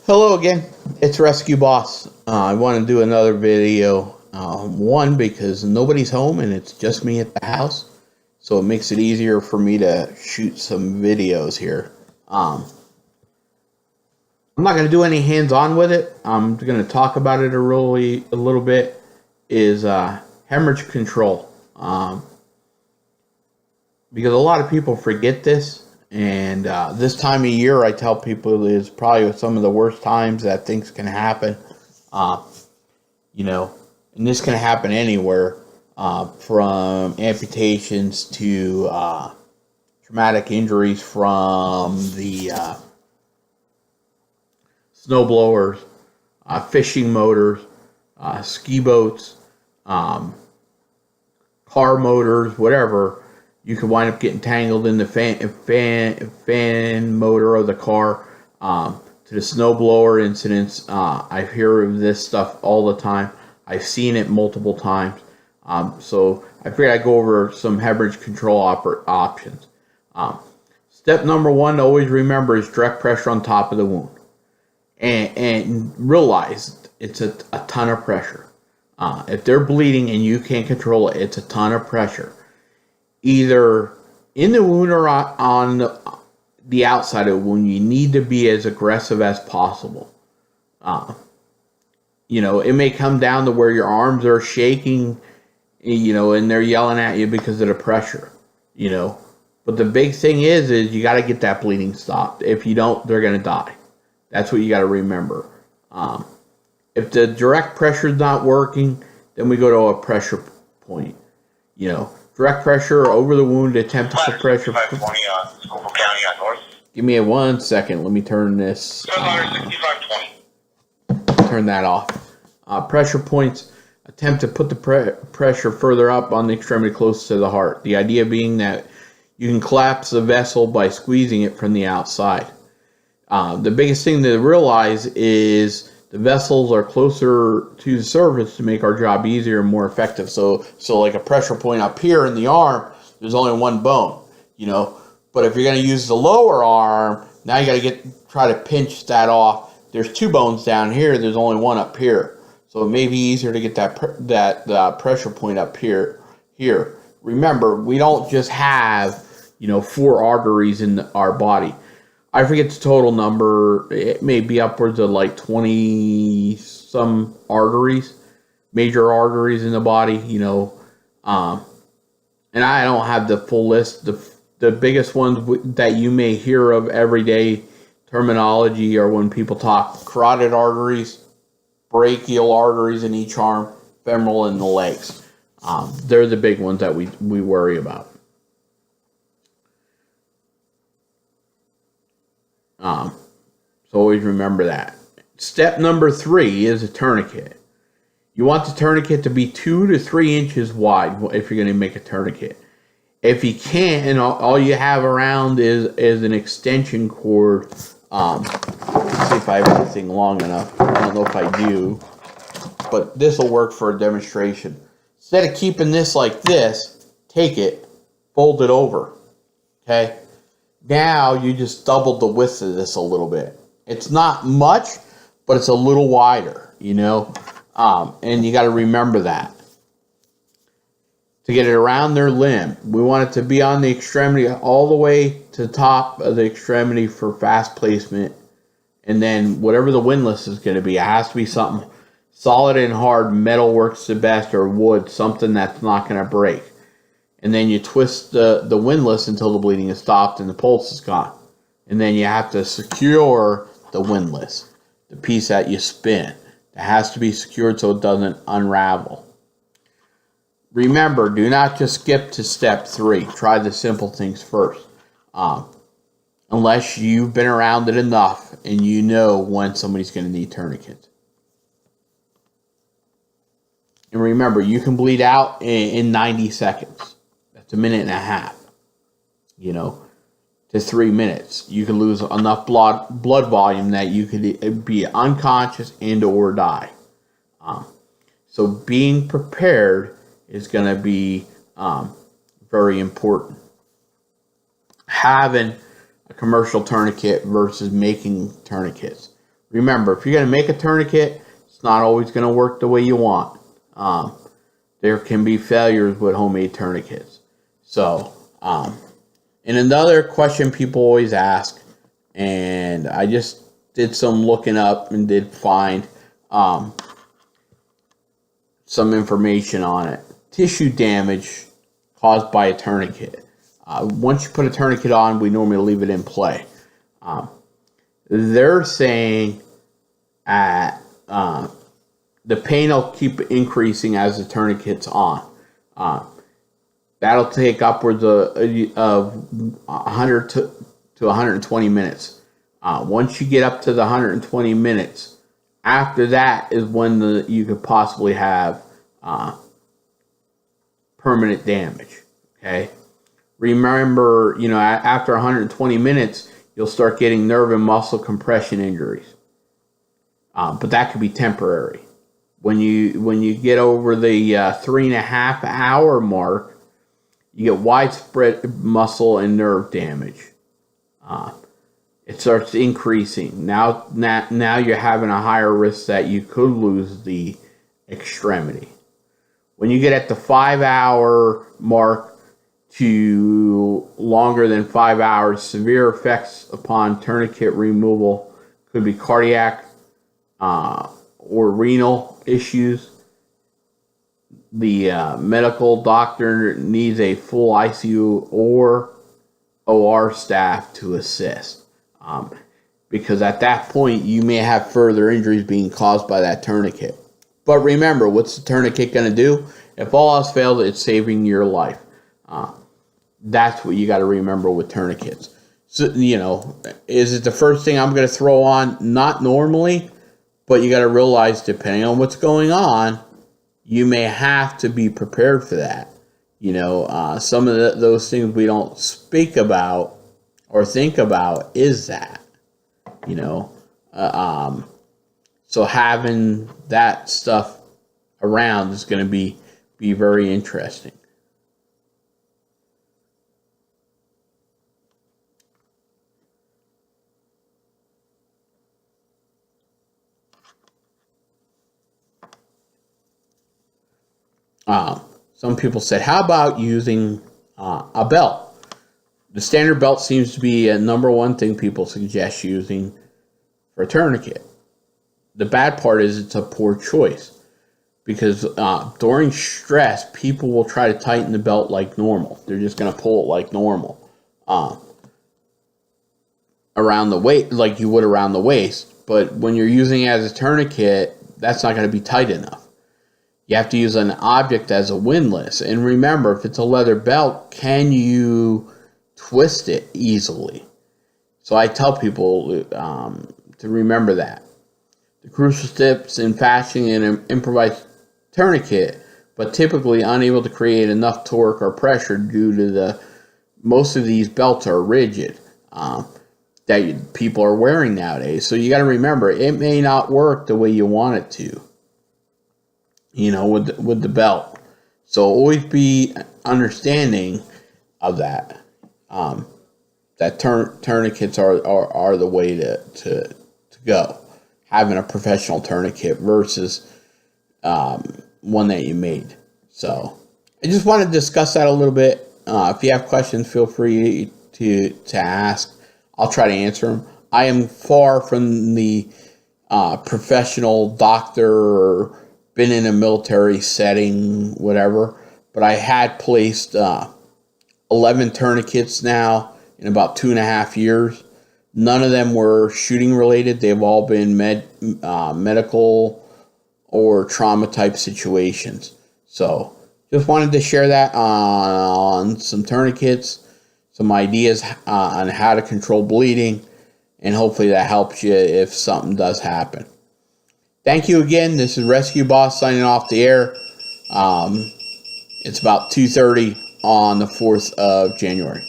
Hello again, it's Rescue Boss. I want to do another video. One, because nobody's home and it's just me at the house, so it makes it easier for me to shoot some videos here. I'm not going to do any hands-on with it. I'm going to talk about it a little bit. Is hemorrhage control. Because a lot of people forget this. And this time of year, I tell people, is probably some of the worst times that things can happen. And this can happen anywhere, from amputations to traumatic injuries from the snowblowers, fishing motors, ski boats, car motors, whatever. You could wind up getting tangled in the fan motor of the car. To the snowblower incidents, I hear of this stuff all the time. I've seen it multiple times. So I figured I'd go over some hemorrhage control options. Step number one to always remember is direct pressure on top of the wound. And realize it's a ton of pressure. If they're bleeding and you can't control it, it's a ton of pressure. Either in the wound or on the outside of the wound, you need to be as aggressive as possible. It may come down to where your arms are shaking, and they're yelling at you because of the pressure, But the big thing is you got to get that bleeding stopped. If you don't, they're going to die. That's what you got to remember. If the direct pressure is not working, then we go to a pressure point, Direct pressure over the wound, attempt to put pressure. 6520 on Schuylkill County on North. Give me 1 second. Let me turn this. 6520. Turn that off. Pressure points. Attempt to put the pressure further up on the extremity close to the heart. The idea being that you can collapse the vessel by squeezing it from the outside. The biggest thing to realize is the vessels are closer to the surface to make our job easier and more effective. So like a pressure point up here in the arm, there's only one bone, But if you're going to use the lower arm, now you got to try to pinch that off. There's two bones down here. There's only one up here. So it may be easier to get that pressure point up here. Remember, we don't just have, 4 arteries in our body. I forget the total number. It may be upwards of like 20 some arteries, major arteries in the body, and I don't have the full list. The biggest ones that you may hear of everyday terminology are when people talk carotid arteries, brachial arteries in each arm, femoral in the legs. They're the big ones that we worry about. So always remember that. Step number 3 is a tourniquet. You want the tourniquet to be 2 to 3 inches wide if you're going to make a tourniquet. If you can't, and all you have around is an extension cord. Let's see if I have anything long enough. I don't know if I do, but this will work for a demonstration. Instead of keeping this like this, take it, fold it over. Okay. Now you just doubled the width of this a little bit. It's not much, but it's a little wider, and you got to remember that. To get it around their limb, we want it to be on the extremity all the way to the top of the extremity for fast placement. And then whatever the windlass is going to be, it has to be something solid and hard. Metal works the best, or wood, something that's not going to break. And then you twist the windlass until the bleeding is stopped and the pulse is gone. And then you have to secure the windlass, the piece that you spin. It has to be secured so it doesn't unravel. Remember, do not just skip to step 3. Try the simple things first. Unless you've been around it enough and you know when somebody's going to need tourniquets. And remember, you can bleed out in 90 seconds. That's a minute and a half, to 3 minutes. You can lose enough blood volume that you could be unconscious and or die. So being prepared is going to be very important. Having a commercial tourniquet versus making tourniquets. remember, if you're going to make a tourniquet, it's not always going to work the way you want. There can be failures with homemade tourniquets. So, and another question people always ask, and I just did some looking up and did find some information on it. Tissue damage caused by a tourniquet. Once you put a tourniquet on, we normally leave it in play. They're saying the pain will keep increasing as the tourniquet's on. That'll take upwards of 100 to 120 minutes. Once you get up to the 120 minutes, after that is when you could possibly have permanent damage. Okay. Remember, after 120 minutes, you'll start getting nerve and muscle compression injuries. But that could be temporary. When you get over the 3.5 hour mark, you get widespread muscle and nerve damage. It starts increasing. Now you're having a higher risk that you could lose the extremity. When you get at the 5 hour mark to longer than 5 hours, severe effects upon tourniquet removal could be cardiac or renal issues. The medical doctor needs a full ICU or OR staff to assist. Because at that point, you may have further injuries being caused by that tourniquet. But remember, what's the tourniquet going to do? If all else fails, it's saving your life. That's what you got to remember with tourniquets. So, is it the first thing I'm going to throw on? Not normally, but you got to realize, depending on what's going on, you may have to be prepared for that. Some of those things we don't speak about or think about is that, so having that stuff around is going to be very interesting. Some people said, how about using a belt? The standard belt seems to be a number one thing people suggest using for a tourniquet. The bad part is it's a poor choice because during stress, people will try to tighten the belt like normal. They're just going to pull it like normal around the waist, like you would around the waist. But when you're using it as a tourniquet, that's not going to be tight enough. You have to use an object as a windlass. And remember, if it's a leather belt, can you twist it easily? So I tell people to remember that. The crucial steps in fashioning an improvised tourniquet, but typically unable to create enough torque or pressure due to most of these belts are rigid that people are wearing nowadays. So you got to remember, it may not work the way you want it to. With the belt. So always be understanding of that. That tourniquets are the way to go. Having a professional tourniquet versus one that you made. So I just want to discuss that a little bit. If you have questions, feel free to ask. I'll try to answer them. I am far from the professional doctor or been in a military setting, whatever, but I had placed 11 tourniquets now in about 2.5 years. None of them were shooting related. They've all been medical or trauma type situations. So just wanted to share that on some tourniquets, some ideas on how to control bleeding, and hopefully that helps you if something does happen. Thank you again. This is Rescue Boss signing off the air. It's about 2:30 on the 4th of January.